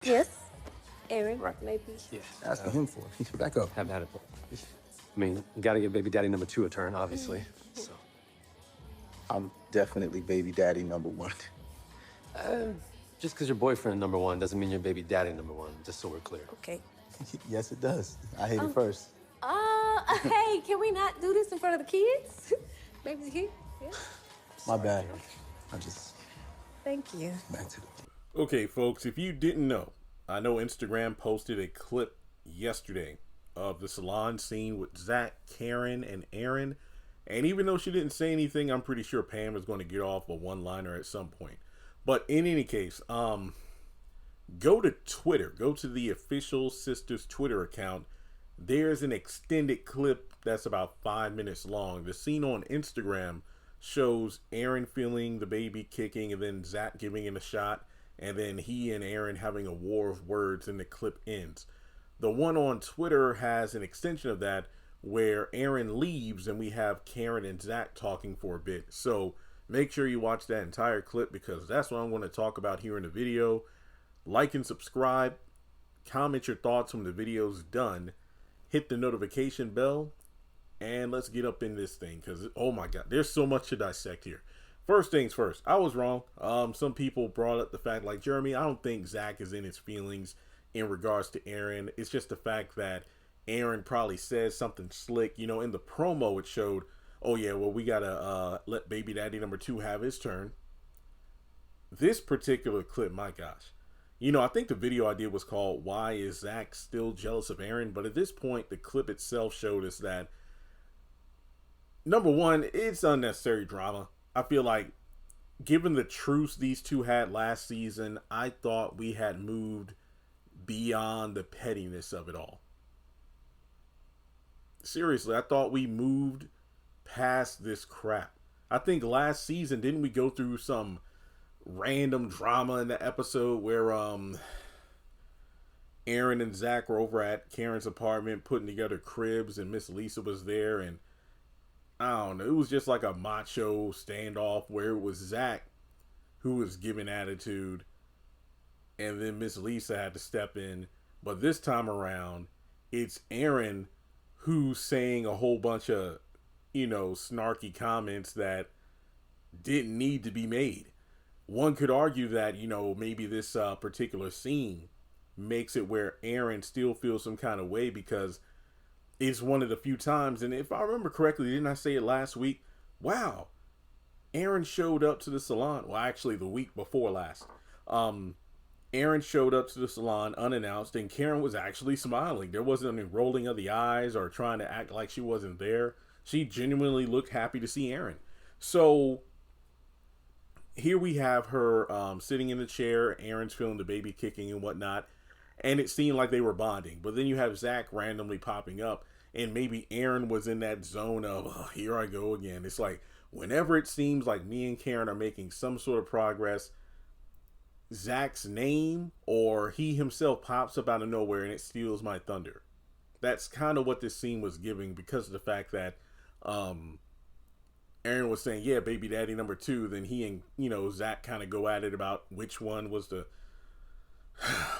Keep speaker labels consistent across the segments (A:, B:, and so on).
A: Yes, Aaron,
B: Right.
A: maybe.
B: Yeah.
C: Asking him for it. Back up.
B: Have had it. I mean, got to give baby daddy number 2 a turn, obviously. So,
C: I'm definitely baby daddy number one.
B: just because your boyfriend number 1 doesn't mean you're baby daddy number 1, just so we're clear.
A: Okay.
C: Yes, it does. I hate it first.
A: Hey, can we not do this in front of the kids? Maybe the kids? Yeah.
C: My bad. I just
A: Thank you.
C: back to the.
D: Okay, folks, if you didn't know, I know Instagram posted a clip yesterday of the salon scene with Zach, Karen, and Aaron. And even though she didn't say anything, I'm pretty sure Pam is going to get off a one-liner at some point. But in any case, go to Twitter. Go to the official Sistas Twitter account. There's an extended clip that's about 5 minutes long. The scene on Instagram shows Aaron feeling the baby kicking and then Zach giving it a shot. And then he and Aaron having a war of words and the clip ends. The one on Twitter has an extension of that where Aaron leaves and we have Karen and Zach talking for a bit. So make sure you watch that entire clip because that's what I'm going to talk about here in the video. Like and subscribe. Comment your thoughts when the video's done. Hit the notification bell. And let's get up in this thing because, oh my God, there's so much to dissect here. First things first, I was wrong. Some people brought up the fact, like, Jeremy, I don't think Zach is in his feelings in regards to Aaron. It's just the fact that Aaron probably says something slick. You know, in the promo, it showed, oh, yeah, well, we got to let baby daddy number 2 have his turn. This particular clip, my gosh. You know, I think the video I did was called, Why is Zach Still Jealous of Aaron? But at this point, the clip itself showed us that, number one, it's unnecessary drama. I feel like, given the truce these two had last season, I thought we had moved beyond the pettiness of it all. Seriously, I thought we moved past this crap. I think last season, didn't we go through some random drama in the episode where Aaron and Zach were over at Karen's apartment putting together cribs and Miss Lisa was there and I don't know. It was just like a macho standoff where it was Zach who was giving attitude and then Miss Lisa had to step in. But this time around, it's Aaron who's saying a whole bunch of, you know, snarky comments that didn't need to be made. One could argue that, you know, maybe this particular scene makes it where Aaron still feels some kind of way because it's one of the few times, and if I remember correctly, didn't I say it last week? Wow, Aaron showed up to the salon. Well, actually, the week before last. Aaron showed up to the salon unannounced, and Karen was actually smiling. There wasn't any rolling of the eyes or trying to act like she wasn't there. She genuinely looked happy to see Aaron. So here we have her sitting in the chair. Aaron's feeling the baby kicking and whatnot. And it seemed like they were bonding. But then you have Zach randomly popping up. And maybe Aaron was in that zone of, oh, here I go again. It's like, whenever it seems like me and Karen are making some sort of progress, Zach's name or he himself pops up out of nowhere and it steals my thunder. That's kind of what this scene was giving because of the fact that Aaron was saying, yeah, baby daddy number 2. Then he and, you know, Zach kind of go at it about which one was the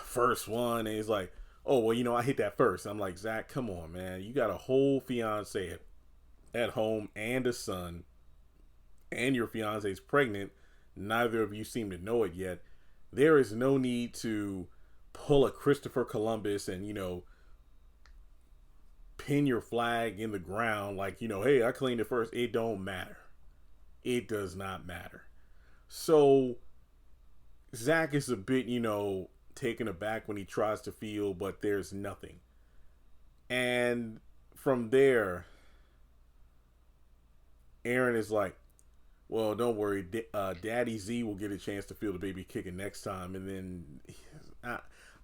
D: first one. And he's like, oh, well, you know, I hit that first. I'm like, Zach, come on, man. You got a whole fiance at home and a son, and your fiance's pregnant. Neither of you seem to know it yet. There is no need to pull a Christopher Columbus and, you know, pin your flag in the ground like, you know, hey, I cleaned it first. It don't matter. It does not matter. So Zach is a bit, you know, taken aback when he tries to feel, but there's nothing. And from there, Aaron is like, well, don't worry, Daddy Z will get a chance to feel the baby kicking next time. And then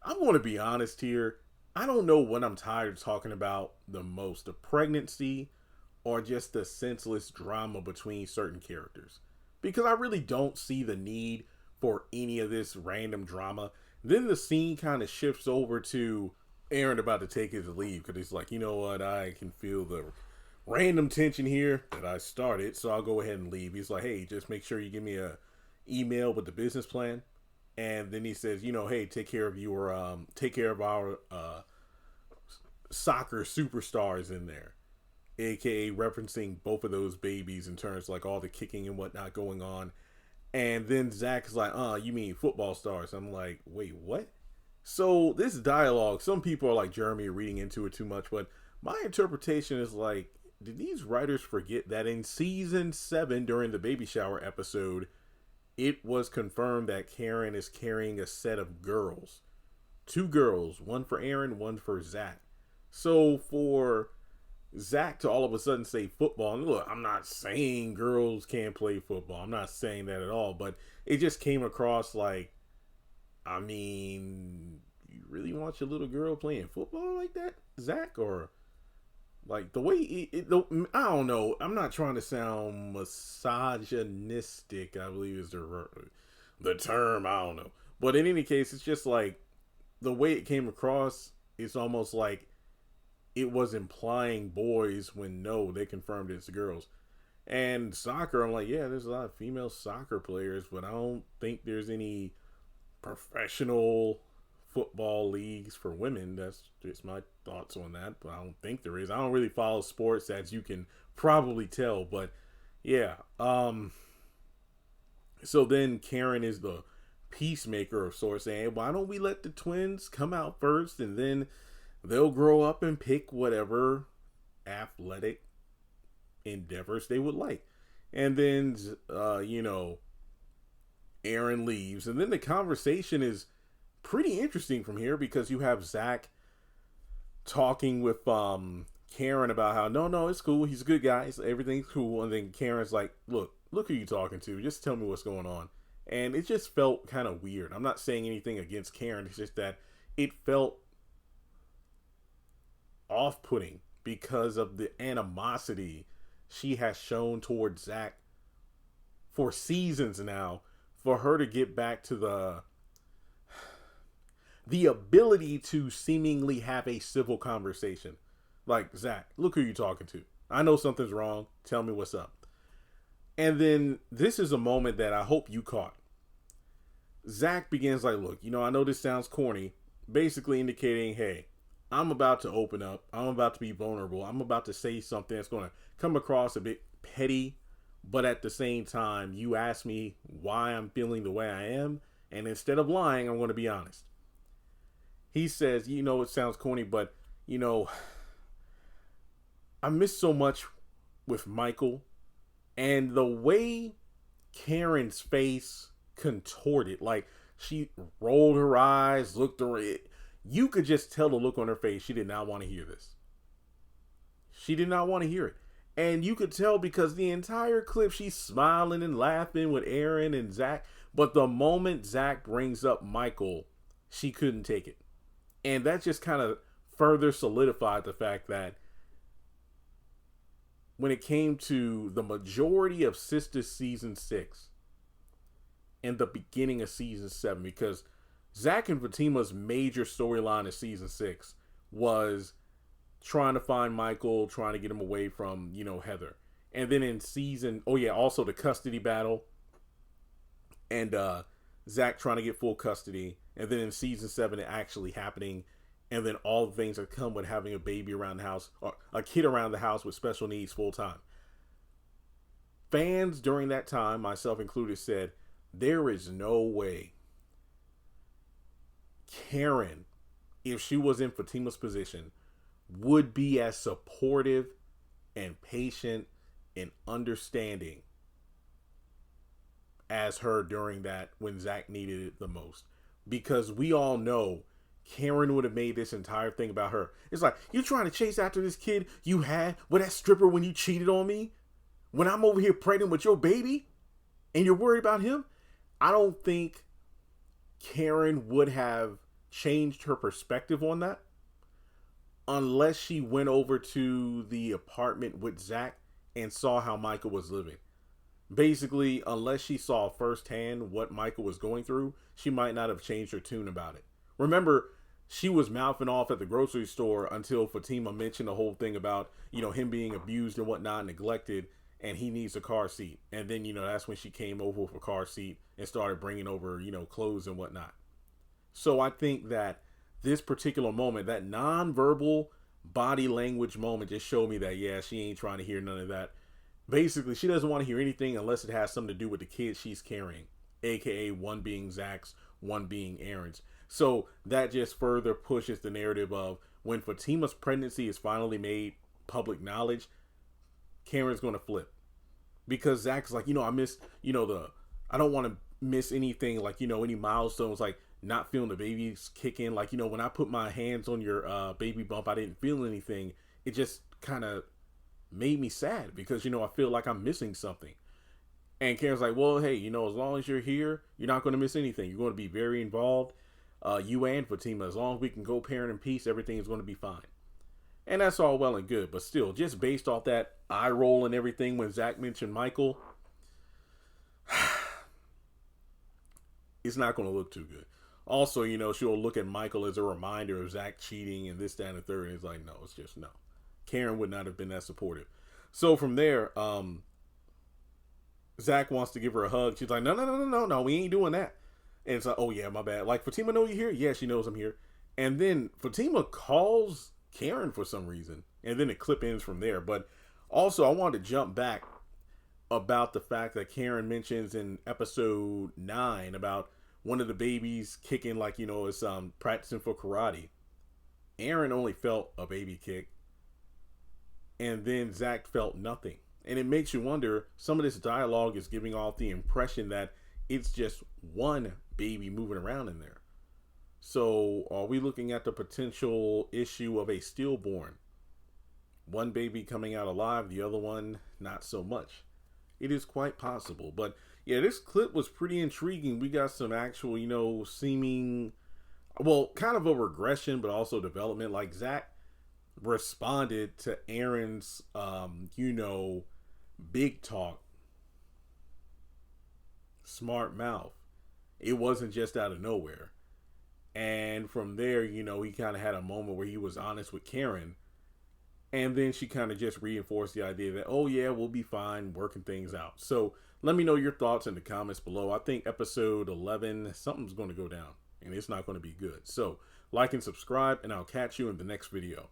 D: I'm going to be honest here. I don't know what I'm tired of talking about the most, the pregnancy or just the senseless drama between certain characters. Because I really don't see the need for any of this random drama. Then the scene kind of shifts over to Aaron about to take his leave because he's like, you know what, I can feel the random tension here that I started, so I'll go ahead and leave. He's like, hey, just make sure you give me a email with the business plan. And then he says, hey, take care of our soccer superstars in there, aka referencing both of those babies in terms of like all the kicking and whatnot going on. And then Zach is like, you mean football stars? I'm like, wait, what? So this dialogue, some people are like, Jeremy, reading into it too much, but my interpretation is like, did these writers forget that in season 7 during the baby shower episode, it was confirmed that Karen is carrying a set of girls. 2 girls, one for Aaron, one for Zach. So for Zach to all of a sudden say football, and look, I'm not saying girls can't play football. I'm not saying that at all, but it just came across like, I mean, you really want your little girl playing football like that, Zach? Or like the way I don't know. I'm not trying to sound misogynistic, I believe is the term. I don't know. But in any case, it's just like the way it came across, it's almost like it was implying boys when no, they confirmed it's girls. And soccer, I'm like, yeah, there's a lot of female soccer players, but I don't think there's any professional football leagues for women. That's just my thoughts on that, but I don't think there is. I don't really follow sports, as you can probably tell, but yeah. So then Karen is the peacemaker of sorts, saying, why don't we let the twins come out first, and then they'll grow up and pick whatever athletic endeavors they would like. And then Aaron leaves, and then the conversation is pretty interesting from here, because you have Zach talking with Karen about how no, it's cool, he's a good guy, everything's cool. And then Karen's like, look who you talking to, just tell me what's going on. And it just felt kind of weird. I'm not saying anything against Karen, it's just that it felt off-putting because of the animosity she has shown towards Zach for seasons now. For her to get back to the ability to seemingly have a civil conversation. Like, Zach, look who you're talking to. I know something's wrong. Tell me what's up. And then this is a moment that I hope you caught. Zach begins like, look, I know this sounds corny, basically indicating, hey, I'm about to open up. I'm about to be vulnerable. I'm about to say something that's going to come across a bit petty, but at the same time, you ask me why I'm feeling the way I am, and instead of lying, I'm going to be honest. He says, it sounds corny, but, I miss so much with Michael, and the way Karen's face contorted, like she rolled her eyes, looked around. You could just tell the look on her face. She did not want to hear this. She did not want to hear it. And you could tell because the entire clip, she's smiling and laughing with Aaron and Zach. But the moment Zach brings up Michael, she couldn't take it. And that just kind of further solidified the fact that when it came to the majority of Sistas season 6 and the beginning of season 7, because Zach and Fatima's major storyline in season 6 was trying to find Michael, trying to get him away from, Heather. And then in also the custody battle. And Zach trying to get full custody. And then in season 7, it actually happening. And then all the things that come with having a baby around the house, or a kid around the house with special needs full time. Fans during that time, myself included, said, there is no way Karen, if she was in Fatima's position, would be as supportive and patient and understanding as her during that when Zach needed it the most. Because we all know Karen would have made this entire thing about her. It's like, you trying to chase after this kid you had with that stripper when you cheated on me? When I'm over here pregnant with your baby and you're worried about him? I don't think Karen would have changed her perspective on that unless she went over to the apartment with Zach and saw how Michael was living. Basically, unless she saw firsthand what Michael was going through, she might not have changed her tune about it. Remember, she was mouthing off at the grocery store until Fatima mentioned the whole thing about, him being abused and whatnot, neglected. and he needs a car seat. And then, that's when she came over with a car seat and started bringing over, clothes and whatnot. So I think that this particular moment, that nonverbal body language moment, just showed me that, yeah, she ain't trying to hear none of that. Basically, she doesn't want to hear anything unless it has something to do with the kids she's carrying, aka one being Zach's, one being Aaron's. So that just further pushes the narrative of when Fatima's pregnancy is finally made public knowledge, Karen's going to flip. Because Zach's like, I miss, I don't want to miss anything, like, any milestones, like not feeling the baby's kick in. Like, when I put my hands on your baby bump, I didn't feel anything. It just kind of made me sad because, I feel like I'm missing something. And Karen's like, well, hey, as long as you're here, you're not going to miss anything. You're going to be very involved. You and Fatima, as long as we can go parent in peace, everything is going to be fine. And that's all well and good. But still, just based off that eye roll and everything when Zach mentioned Michael, it's not going to look too good. Also, she'll look at Michael as a reminder of Zach cheating and this, that, and the third. And it's like, no, it's just no. Karen would not have been that supportive. So from there, Zach wants to give her a hug. She's like, no, we ain't doing that. And it's like, oh yeah, my bad. Like, Fatima know you're here? Yeah, she knows I'm here. And then Fatima calls Karen for some reason. And then the clip ends from there. But also, I wanted to jump back about the fact that Karen mentions in episode 9 about one of the babies kicking, like, is practicing for karate. Aaron only felt a baby kick. And then Zach felt nothing. And it makes you wonder, some of this dialogue is giving off the impression that it's just one baby moving around in there. So are we looking at the potential issue of a stillborn? One baby coming out alive, the other one not so much. It is quite possible. But yeah, this clip was pretty intriguing. We got some actual, seeming, well, kind of a regression, but also development. Like Zach responded to Aaron's, big talk, smart mouth. It wasn't just out of nowhere. And from there, he kind of had a moment where he was honest with Karen. And then she kind of just reinforced the idea that, oh yeah, we'll be fine working things out. So let me know your thoughts in the comments below. I think episode 11, something's going to go down and it's not going to be good. So like and subscribe, and I'll catch you in the next video.